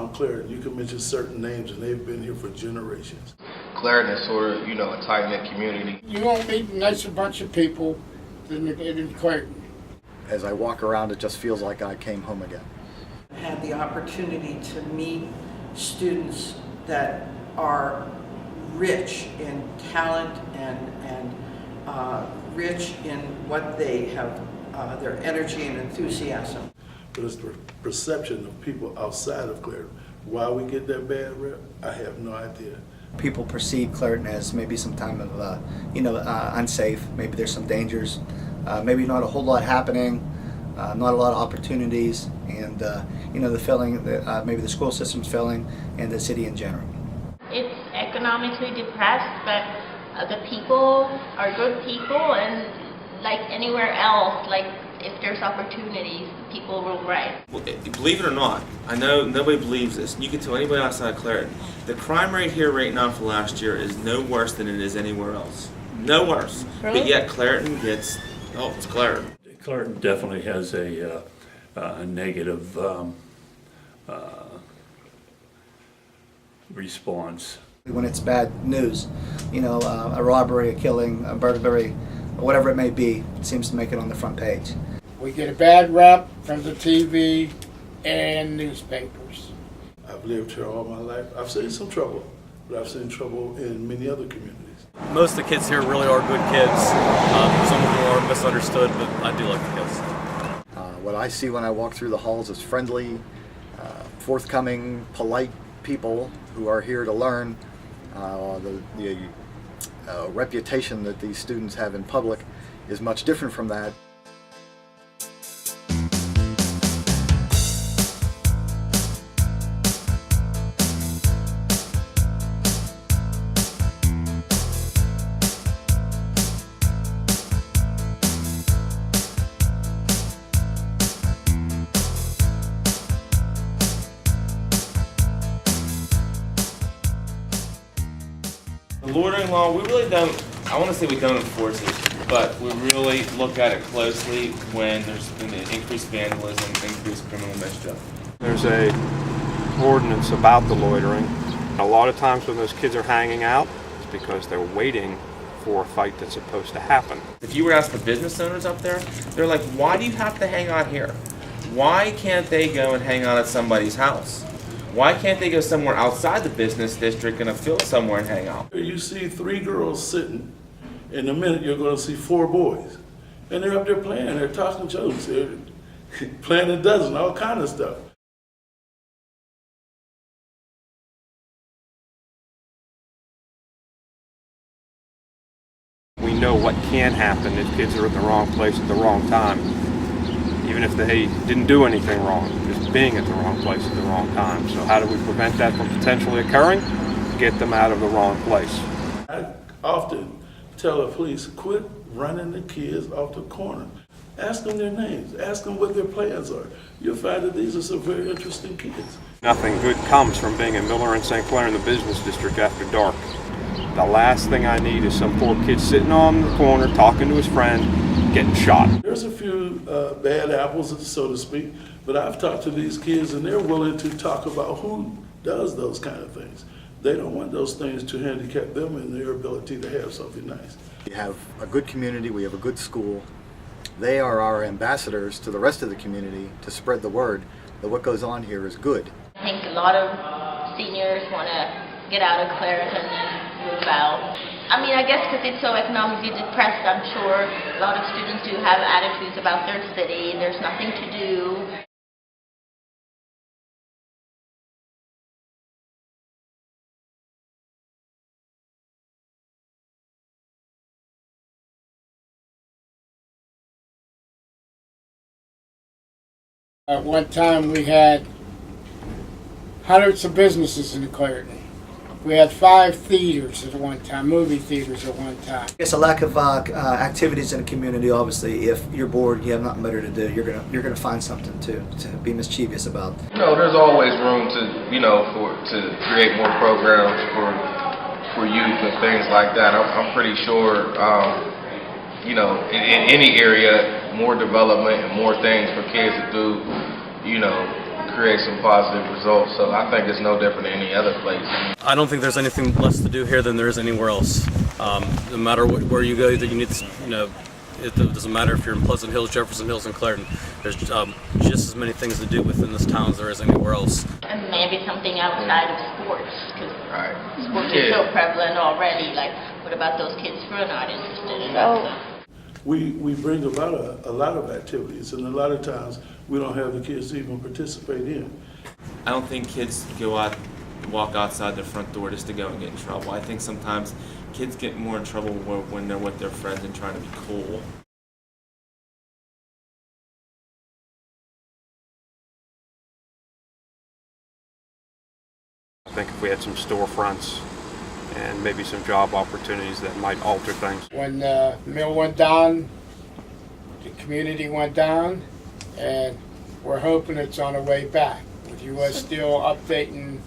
around Clairton, you can mention certain names and they've been here for generations. Clairton is sort of, a tight-knit community. You won't meet a nicer bunch of people than in Clairton. As I walk around, it just feels like I came home again. I had the opportunity to meet students that are rich in talent and rich in what they have, their energy and enthusiasm. But it's the perception of people outside of Clairton. Why we get that bad rep, I have no idea. People perceive Clairton as maybe some time of, unsafe. Maybe there's some dangers. Maybe not a whole lot happening. Not a lot of opportunities, and the failing, maybe the school system's failing, and the city in general. It's economically depressed, but the people are good people, and like anywhere else, like if there's opportunities, people will rise. Well, believe it or not, I know nobody believes this. You can tell anybody outside of Clairton. The crime rate here right now for last year is no worse than it is anywhere else. No worse. Really? But yet Clairton gets, it's Clairton. Clairton definitely has a negative response. When it's bad news, a robbery, a killing, a burglary, whatever it may be, it seems to make it on the front page. We get a bad rep from the TV and newspapers. I've lived here all my life. I've seen some trouble, but I've seen trouble in many other communities. Most of the kids here really are good kids. Some of them are misunderstood, but I do like the kids. What I see when I walk through the halls is friendly, forthcoming, polite people who are here to learn. The reputation that these students have in public is much different from that. The loitering law, we really don't, I want to say we don't enforce it, but we really look at it closely when there's been increased vandalism, increased criminal mischief. There's a ordinance about the loitering. A lot of times when those kids are hanging out, it's because they're waiting for a fight that's supposed to happen. If you were to ask the business owners up there, they're like, why do you have to hang out here? Why can't they go and hang out at somebody's house? Why can't they go somewhere outside the business district in a field somewhere and hang out? You see 3 girls sitting, in a minute you're going to see 4 boys. And they're up there playing, they're talking jokes, they're playing a dozen, all kind of stuff. We know what can happen if kids are in the wrong place at the wrong time. Even if they didn't do anything wrong, just being at the wrong place at the wrong time. So how do we prevent that from potentially occurring? Get them out of the wrong place. I often tell the police, quit running the kids off the corner. Ask them their names, ask them what their plans are. You'll find that these are some very interesting kids. Nothing good comes from being in Miller and St. Clair in the business district after dark. The last thing I need is some poor kid sitting on the corner talking to his friend, getting shot. There's a few bad apples, so to speak, but I've talked to these kids and they're willing to talk about who does those kind of things. They don't want those things to handicap them in their ability to have something nice. We have a good community, we have a good school. They are our ambassadors to the rest of the community to spread the word that what goes on here is good. I think a lot of seniors want to get out of Clairton and move out. I mean, I guess because it's so economically depressed, I'm sure a lot of students do have attitudes about their city. There's nothing to do. At one time, we had hundreds of businesses in Clairton. We had 5 theaters at one time, movie theaters at one time. I guess a lack of activities in the community. Obviously, if you're bored, you have nothing better to do. You're gonna find something to be mischievous about. There's always room to, to create more programs for youth and things like that. I'm pretty sure, in any area, more development and more things for kids to do, create some positive results. So I think it's no different than any other place. I don't think there's anything less to do here than there is anywhere else. No matter where you go, that you need to, it doesn't matter if you're in Pleasant Hills, Jefferson Hills, and Clairton. There's just as many things to do within this town as there is anywhere else. And maybe something outside of sports, because Right. sports is so prevalent already. Like, what about those kids who are not interested in that? We bring a lot of activities, and a lot of times we don't have the kids even participate in. I don't think kids walk outside their front door just to go and get in trouble. I think sometimes kids get more in trouble when they're with their friends and trying to be cool. I think if we had some storefronts and maybe some job opportunities that might alter things. When the mill went down, the community went down, and we're hoping it's on the way back. With US still updating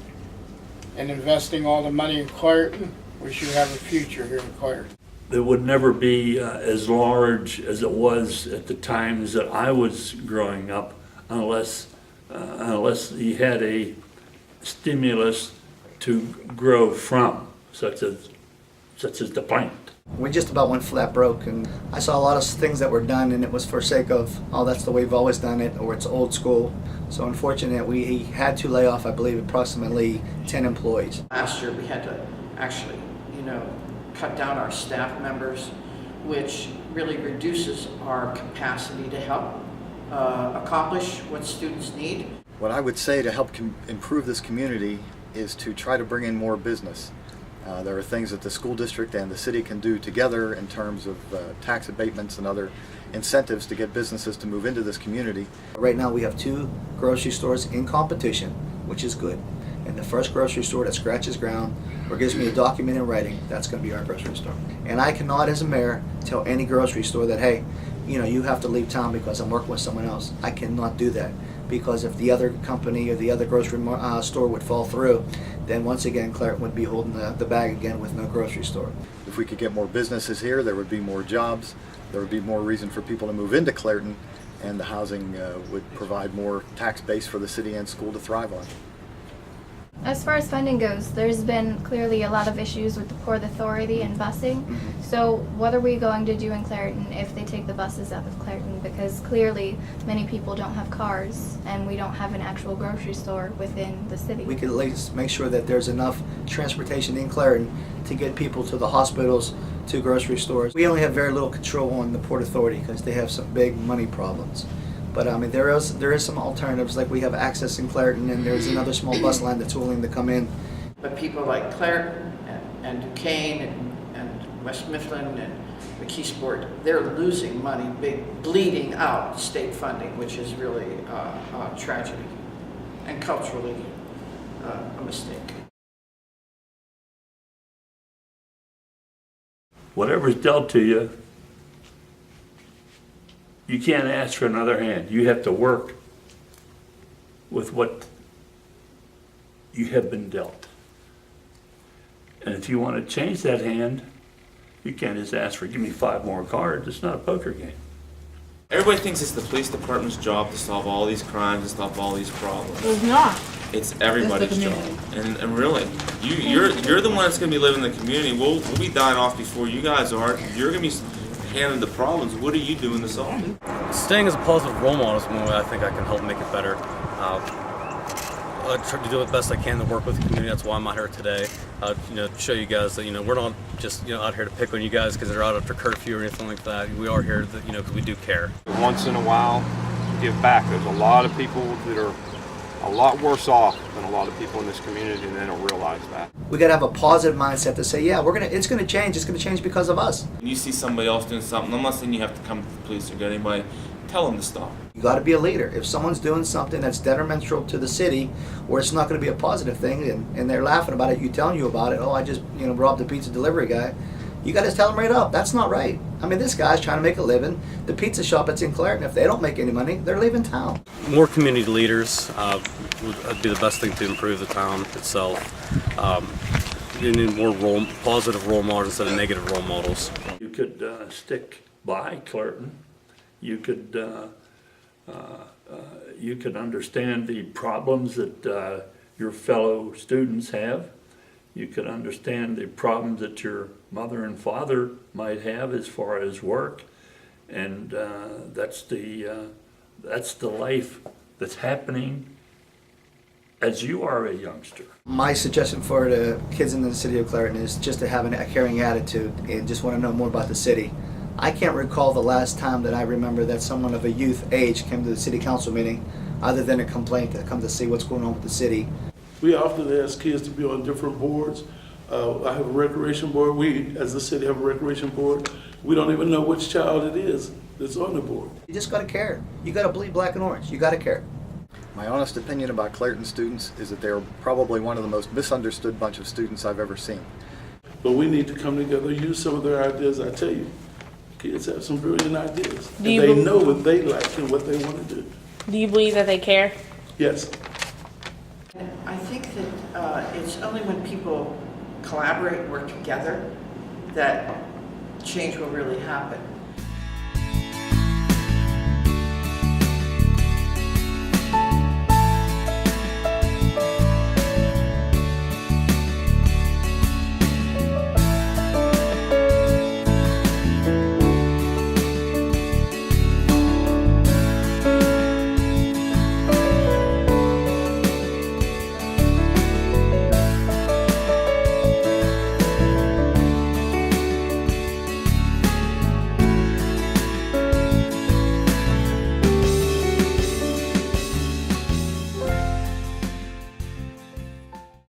and investing all the money in Clairton, we should have a future here in Clairton. It would never be as large as it was at the times that I was growing up unless you had a stimulus to grow from, such as the plant. We just about went flat broke, and I saw a lot of things that were done, and it was for sake of, oh, that's the way we've always done it, or it's old school. So unfortunately, we had to lay off, I believe, approximately 10 employees. Last year, we had to actually, cut down our staff members, which really reduces our capacity to help accomplish what students need. What I would say to help improve this community is to try to bring in more business. There are things that the school district and the city can do together in terms of tax abatements and other incentives to get businesses to move into this community. Right now, we have 2 grocery stores in competition, which is good. And the first grocery store that scratches ground or gives me a document in writing, that's going to be our grocery store. And I cannot, as a mayor, tell any grocery store that, hey, you have to leave town because I'm working with someone else. I cannot do that, because if the other company or the other grocery store would fall through, then once again Clairton would be holding the bag again with no grocery store. If we could get more businesses here, there would be more jobs, there would be more reason for people to move into Clairton, and the housing would provide more tax base for the city and school to thrive on. As far as funding goes, there's been clearly a lot of issues with the Port Authority and busing. So what are we going to do in Clairton if they take the buses out of Clairton? Because clearly many people don't have cars and we don't have an actual grocery store within the city. We could at least make sure that there's enough transportation in Clairton to get people to the hospitals, to grocery stores. We only have very little control on the Port Authority because they have some big money problems. But I mean, there is some alternatives, like we have access in Clairton, and there's another small bus line that's willing to come in. But people like Clairton and Duquesne and West Mifflin and McKeesport, they're losing money, bleeding out state funding, which is really a tragedy and culturally a mistake. Whatever's dealt to you, you can't ask for another hand. You have to work with what you have been dealt. And if you want to change that hand, you can't just ask for, give me 5 more cards. It's not a poker game. Everybody thinks it's the police department's job to solve all these crimes and solve all these problems. It's not. It's everybody's It's the job. And really, you're the one that's going to be living in the community. We'll be dying off before you guys are. You're going to be handling the problems. What are you doing to solve it? Staying as a positive role model is one way I think I can help make it better. I try to do the best I can to work with the community. That's why I'm out here today. Show you guys that we're not just out here to pick on you guys because they're out after curfew or anything like that. We are here because we do care. Once in a while, give back. There's a lot of people that are a lot worse off than a lot of people in this community, and they don't realize that. We got to have a positive mindset to say, yeah, it's going to change. It's going to change because of us. When you see somebody else doing something, I'm not saying you have to come to the police or get anybody. Tell them to stop. You got to be a leader. If someone's doing something that's detrimental to the city, or it's not going to be a positive thing, and they're laughing about it, telling you about it. Oh, I just robbed the pizza delivery guy. You got to tell them right up. That's not right. I mean, this guy's trying to make a living. The pizza shop that's in Clairton, if they don't make any money, they're leaving town. More community leaders would be the best thing to improve the town itself. You need more positive role models instead of negative role models. You could stick by Clairton. You could You can understand the problems that your fellow students have. You can understand the problems that your mother and father might have as far as work, and that's the life that's happening as you are a youngster. My suggestion for the kids in the city of Clairton is just to have a caring attitude and just want to know more about the city. I can't recall the last time that I remember that someone of a youth age came to the city council meeting other than a complaint to come to see what's going on with the city. We often ask kids to be on different boards. I have a recreation board. We, as the city, have a recreation board. We don't even know which child it is that's on the board. You just got to care. You got to bleed black and orange. You got to care. My honest opinion about Clairton students is that they're probably one of the most misunderstood bunch of students I've ever seen. But we need to come together, use some of their ideas. I tell you, kids have some brilliant ideas. And they know what they like and what they want to do. Do you believe that they care? Yes. I think that it's only when people collaborate, work together, that change will really happen.